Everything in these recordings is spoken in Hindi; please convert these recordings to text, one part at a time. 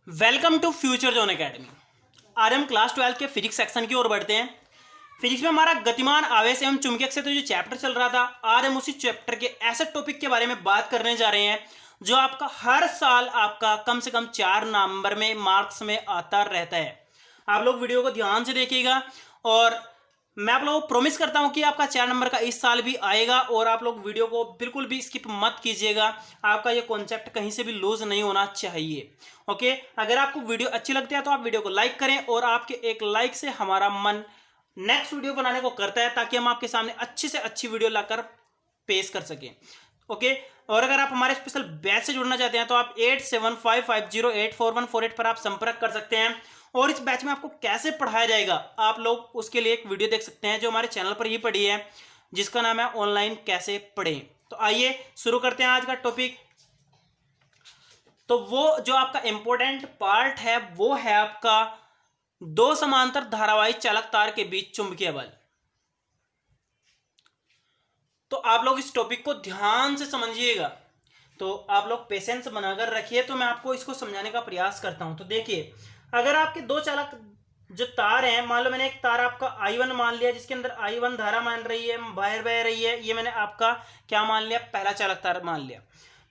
Welcome to future zone academy. आज हम क्लास 12 के फिजिक्स सेक्शन की ओर बढ़ते हैं। फिजिक्स में हमारा गतिमान आवेश एवं चुंबकीय क्षेत्र जो चैप्टर चल रहा था, आज हम उसी चैप्टर के ऐसे टॉपिक के बारे में बात करने जा रहे हैं जो आपका हर साल आपका कम से कम 4 नंबर में मार्क्स में आता रहता है। आप लोग वीडियो को ध्यान से देखिएगा और मैं आप लोगों को प्रॉमिस करता हूं कि आपका 4 नंबर का इस साल भी आएगा और आप लोग वीडियो को बिल्कुल भी स्किप मत कीजिएगा। आपका ये कॉन्सेप्ट कहीं से भी लूज नहीं होना चाहिए। ओके, अगर आपको वीडियो अच्छी लगती है तो आप वीडियो को लाइक करें और आपके एक लाइक से हमारा मन नेक्स्ट वीडियो बनाने को करता है ताकि हम आपके सामने अच्छी से अच्छी वीडियो लाकर पेश कर सकें। ओके, और अगर आप हमारे स्पेशल बैच से जुड़ना चाहते हैं तो आप 8755084148 पर आप संपर्क कर सकते हैं। और इस बैच में आपको कैसे पढ़ाया जाएगा आप लोग उसके लिए एक वीडियो देख सकते हैं जो हमारे चैनल पर ही पड़ी है, जिसका नाम है ऑनलाइन कैसे पढ़ें। तो आइए शुरू करते हैं आज का टॉपिक। तो वो जो आपका इंपॉर्टेंट पार्ट है वो है आपका दो समांतर धारावाही चालक तार के बीच चुंबकीय बल। तो आप लोग इस टॉपिक को ध्यान से समझिएगा, तो आप लोग पेशेंस बनाकर रखिए। तो मैं आपको इसको समझाने का प्रयास करता हूं। तो देखिए, अगर आपके दो चालक जो तार हैं, मान लो मैंने एक तार आपका I1 मान लिया जिसके अंदर I1 धारा मान रही है, बाहर बह रही है, ये मैंने आपका क्या मान लिया, पहला चालक तार मान लिया।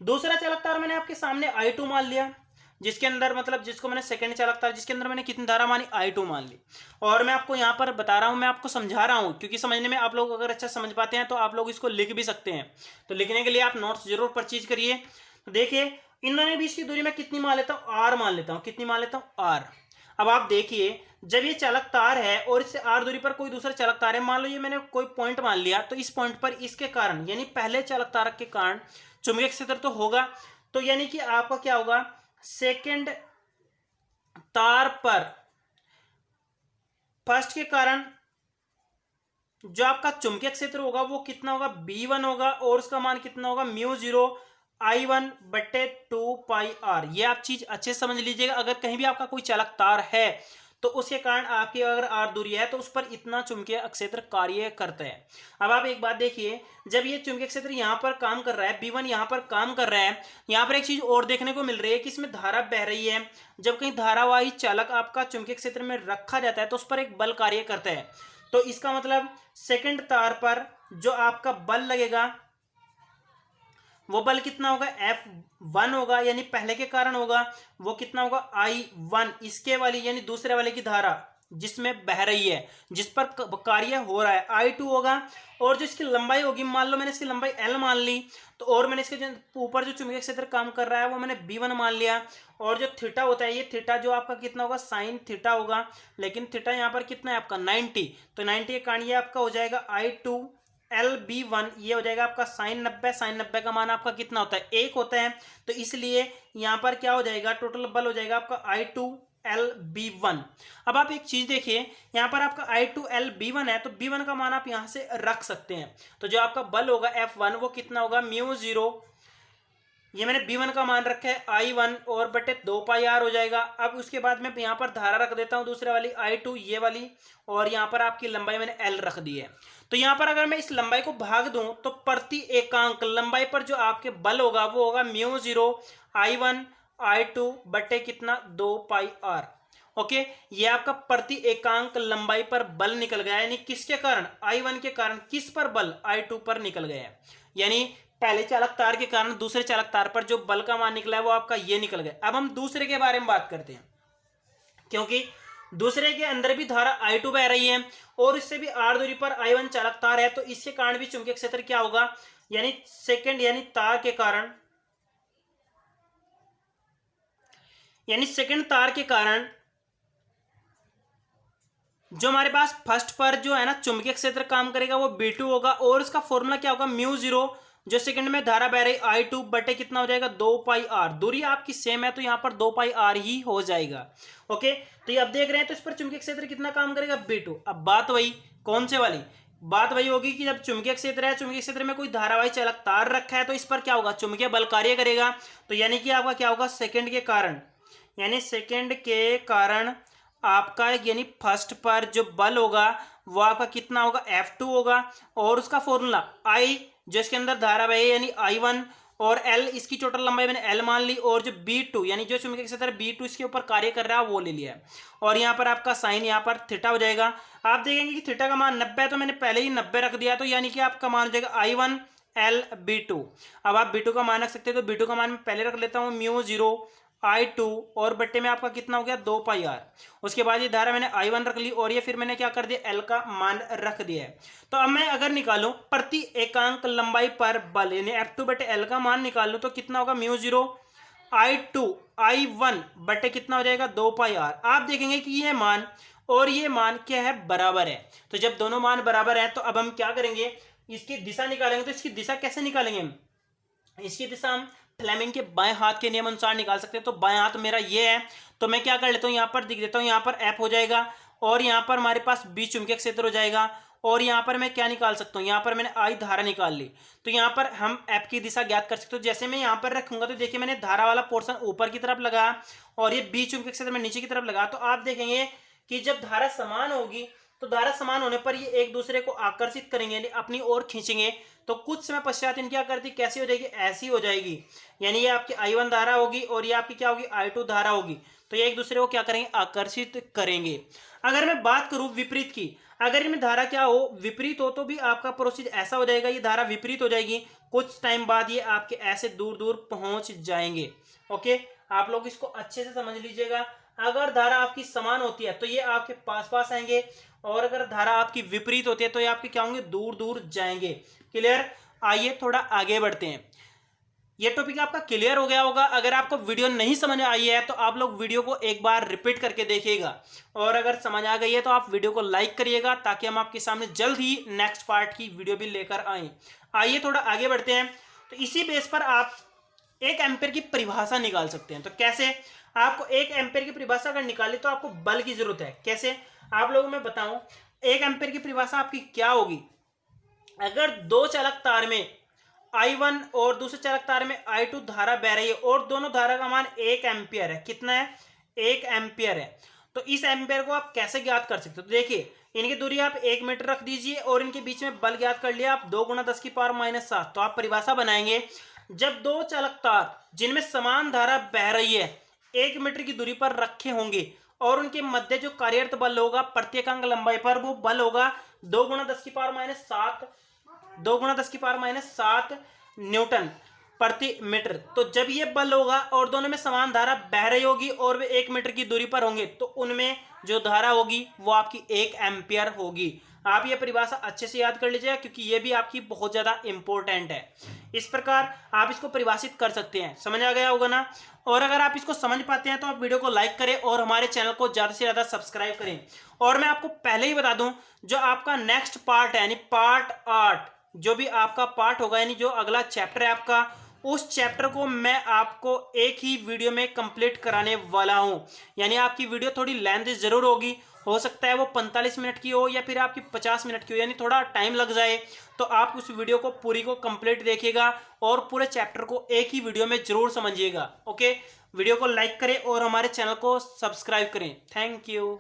दूसरा चालक तार मैंने आपके सामने I2 मान लिया जिसके अंदर मतलब जिसको मैंने सेकंड चालक तार जिसके अंदर मैंने कितनी धारा मानी, I2 मान ली। और मैं आपको यहाँ पर बता रहा हूँ, मैं आपको समझा रहा हूँ क्योंकि समझने में आप लोग अगर अच्छा समझ पाते हैं तो आप लोग इसको लिख भी सकते हैं। तो लिखने के लिए आप नोट्स जरूर परचेज करिए। तो देखिए, इन दोनों बीच की दूरी मैं कितनी मान लेता हूँ, R मान लेता हूँ। कितनी मान लेता हूँ, R। अब आप देखिए, जब ये चालक तार है और इससे R दूरी पर कोई दूसरा चालक तार है, मान लो ये मैंने कोई पॉइंट मान लिया, तो इस पॉइंट पर इसके कारण यानी पहले चालक तार के कारण चुंबकीय क्षेत्र तो होगा। तो यानी कि आपका क्या होगा, सेकंड तार पर फर्स्ट के कारण जो आपका चुंबकीय क्षेत्र होगा वो कितना होगा, B1 होगा और उसका मान कितना होगा, μ0 I1 बटे 2πr। ये आप चीज अच्छे से समझ लीजिएगा। अगर कहीं भी आपका कोई चालक तार है तो उसके कारण आपकी अगर R दूरी है तो उस पर इतना चुंबकीय क्षेत्र कार्य करता है। अब आप एक बात देखिए, जब ये चुंबकीय क्षेत्र यहाँ पर काम कर रहा है, B1 यहाँ पर काम कर रहा है, यहाँ पर एक चीज और देखने को मिल रही है कि इसमें धारा बह रही है। जब कहीं धारावाही चालक आपका चुंबकीय क्षेत्र में रखा जाता है तो उस पर एक बल कार्य करता है। तो इसका मतलब सेकंड तार पर जो आपका बल लगेगा वो बल कितना होगा, F1 होगा, यानी पहले के कारण होगा। वो कितना होगा, I1 इसके वाली यानी दूसरे वाले की धारा जिसमें बह रही है, जिस पर कार्य हो रहा है, I2 होगा। और जो इसकी लंबाई होगी, मान लो मैंने इसकी लंबाई L मान ली, तो और मैंने इसके जो ऊपर जो चुंबकीय क्षेत्र काम कर रहा है वो मैंने B1 मान लिया। और जो थीटा होता है, ये थीटा जो आपका कितना होगा, साइन थीटा होगा। लेकिन थीटा यहाँ पर कितना है आपका 90, तो 90 के कारण ये आपका हो जाएगा I2 LB1, ये हो जाएगा आपका साइन 90। साइन 90 का मान आपका कितना होता है, 1 होता है। तो इसलिए यहाँ पर क्या हो जाएगा, टोटल बल हो जाएगा आपका I2 LB1। अब आप एक चीज देखिए, यहाँ पर आपका I2 LB1 है तो B1 का मान आप यहाँ से रख सकते हैं। तो जो आपका बल होगा F1 वो कितना होगा, μ0, ये मैंने B1 का मान रखा है I1 और बटे 2πr हो जाएगा। अब उसके बाद मैं यहाँ पर धारा रख देता हूँ दूसरे वाली I2, ये वाली, और यहाँ पर आपकी लंबाई मैंने L रख दी है। तो यहाँ पर अगर मैं इस लंबाई को भाग दूं तो प्रति एकांक लंबाई पर जो आपके बल होगा वो होगा μ0 I1 I2 बटे कितना, 2πr। ओके, ये आपका प्रति एकांक लंबाई पर बल निकल गया, यानी किसके कारण, I1 के कारण। किस पर बल, I2 पर निकल गया है। यानी पहले चालक तार के कारण दूसरे चालक तार पर जो बल का मान निकला है वो आपका ये निकल गया। अब हम दूसरे के बारे में बात करते हैं, क्योंकि दूसरे के अंदर भी धारा I2 बह रही है और इससे भी R दूरी पर I1 चालक तार है, तो इसके कारण भी चुंबकीय क्षेत्र क्या होगा, यानी सेकंड यानी तार के कारण, यानी सेकंड तार के कारण जो हमारे पास फर्स्ट पर जो है ना चुंबकीय क्षेत्र काम करेगा वो B2 होगा। और इसका फॉर्मूला क्या होगा, μ0 जो सेकंड में धारा बह रही I2 बटे कितना हो जाएगा, 2πr। दूरी आपकी सेम है तो यहाँ पर 2πr ही हो जाएगा। ओके, तो ये अब देख रहे हैं तो इस पर चुंबकीय क्षेत्र कितना काम करेगा, B2। अब बात वही, कौन से वाली बात वही होगी कि जब चुंबकीय क्षेत्र है, चुंबकीय क्षेत्र में कोई धारावाही चालक तार रखा है तो इस पर क्या होगा, चुंबकीय बल कार्य करेगा। तो यानी कि आपका क्या होगा, सेकंड के कारण, यानी सेकंड के कारण आपका यानी फर्स्ट पर जो बल होगा वो आपका कितना होगा, F2 होगा। और उसका फॉर्मूला I जो इसके अंदर धारा बही यानी I1 और L इसकी टोटल लंबाई मैंने L मान ली, और जो B2 यानी जो चुंबकीय क्षेत्र B2 इसके ऊपर कार्य कर रहा है वो ले लिया है। और यहाँ पर आपका साइन यहाँ पर थीटा हो जाएगा। आप देखेंगे कि थीटा का मान 90 है, तो मैंने पहले ही 90 रख दिया, तो यानी कि आपका मान हो जाएगा I1 L B2। अब आप B2 का मान रख सकते हैं, तो B2 का मान मैं पहले रख लेता हूँ μ0 I2 और बट्टे में आपका कितना हो गया 2 पाई आर। उसके बाद ये धारा मैंने I1 रख ली, और ये फिर मैंने क्या कर दिया L का मान रख दिया है। तो अब मैं अगर निकालूं प्रति एकांक लंबाई पर बल यानी F2 बटे L का मान निकाल लूं तो कितना होगा μ0 I2 I1 बटे कितना हो जाएगा 2 पाई आर। आप देखेंगे कि ये मान और ये मान क्या है बराबर है। तो जब दोनों मान बराबर है तो अब हम क्या करेंगे, इसकी दिशा निकालेंगे। तो इसकी दिशा कैसे निकालेंगे हम, इसकी दिशा हम फ्लेमिंग के बाएं हाथ के नियम अनुसार निकाल सकते हैं। तो बाएं हाथ मेरा ये है, तो मैं क्या कर लेता हूं यहाँ पर दिख देता हूं, यहाँ पर F हो जाएगा और यहाँ पर हमारे पास B चुंबकीय क्षेत्र हो जाएगा। और यहाँ पर मैं क्या निकाल सकता हूँ, यहाँ पर मैंने I धारा निकाल ली, तो यहाँ पर हम F की दिशा ज्ञात कर सकते हो। जैसे मैं यहाँ पर रखूंगा तो देखिए मैंने धारा वाला पोर्शन ऊपर की तरफ लगाया और ये B चुंबकीय क्षेत्र में नीचे की तरफ लगा। तो आप देखेंगे कि जब धारा समान होगी तो धारा समान होने पर ये एक दूसरे को आकर्षित करेंगे यानी अपनी ओर खींचेंगे। तो कुछ समय पश्चात इनकी आकृति कैसी हो जाएगी, ऐसी हो जाएगी। यानी ये आपकी I1 धारा होगी और ये आपकी क्या होगी I2 धारा होगी। तो ये एक दूसरे को क्या करेंगे, आकर्षित करेंगे। अगर मैं बात करूं विपरीत की, अगर इनमें धारा क्या हो विपरीत हो तो भी आपका प्रोसीजर ऐसा हो जाएगा, ये धारा विपरीत हो जाएगी। कुछ टाइम बाद ये आपके ऐसे दूर दूर पहुंच जाएंगे। ओके, आप लोग इसको अच्छे से समझ लीजिएगा। अगर धारा आपकी समान होती है तो ये आपके पास पास आएंगे, और अगर धारा आपकी विपरीत होती है तो ये आपके क्या होंगे, दूर दूर जाएंगे। क्लियर। आइए थोड़ा आगे बढ़ते हैं। ये टॉपिक आपका क्लियर हो गया होगा। अगर आपको वीडियो नहीं समझ आई है तो आप लोग वीडियो को एक बार रिपीट करके देखिएगा, और अगर समझ आ गई है तो आप वीडियो को लाइक करिएगा ताकि हम आपके सामने जल्द ही नेक्स्ट पार्ट की वीडियो भी लेकर आए। आइए थोड़ा आगे बढ़ते हैं। तो इसी बेस पर आप 1 एम्पीयर की परिभाषा निकाल सकते हैं। तो कैसे, आपको 1 एम्पीयर की परिभाषा अगर निकाली तो आपको बल की जरूरत है। कैसे, आप लोगों में बताऊं 1 एम्पीयर की परिभाषा आपकी क्या होगी। अगर दो चालक तार में I1 और दूसरे चालक तार में I2 धारा बह रही है और दोनों धारा का मान 1 एम्पीयर है, कितना है 1 एम्पीयर है, तो इस एम्पीयर को आप कैसे ज्ञात कर सकते हो। तो देखिए इनकी दूरी आप 1 मीटर रख दीजिए और इनके बीच में बल ज्ञात कर लिया आप 2 × 10⁻⁷। तो आप परिभाषा बनाएंगे, जब दो चालक तार जिनमें समान धारा बह रही है 1 मीटर की दूरी पर रखे होंगे और उनके मध्य जो कार्यरत बल होगा प्रति एकांक लंबाई पर वो बल होगा 2 × 10⁻⁷ न्यूटन प्रति मीटर। तो जब ये बल होगा और दोनों में समान धारा बह रही होगी और वे 1 मीटर की दूरी पर होंगे तो उनमें जो धारा होगी वो आपकी 1 एम्पीयर होगी। आप ये परिभाषा अच्छे से याद कर लीजिएगा क्योंकि ये भी आपकी बहुत ज़्यादा इंपॉर्टेंट है। इस प्रकार आप इसको परिभाषित कर सकते हैं। समझ आ गया होगा ना। और अगर आप इसको समझ पाते हैं तो आप वीडियो को लाइक करें और हमारे चैनल को ज़्यादा से ज़्यादा सब्सक्राइब करें। और मैं आपको पहले ही बता दूं, जो आपका नेक्स्ट पार्ट है यानी पार्ट 8, जो भी आपका पार्ट होगा यानी जो अगला चैप्टर है आपका, उस चैप्टर को मैं आपको एक ही वीडियो में कंप्लीट कराने वाला हूं। यानी आपकी वीडियो थोड़ी लेंथ जरूर होगी, हो सकता है वो 45 मिनट की हो या फिर आपकी 50 मिनट की हो, यानी थोड़ा टाइम लग जाए। तो आप उस वीडियो को पूरी को कंप्लीट देखिएगा और पूरे चैप्टर को एक ही वीडियो में जरूर समझिएगा। ओके, वीडियो को लाइक करें और हमारे चैनल को सब्सक्राइब करें। Thank you.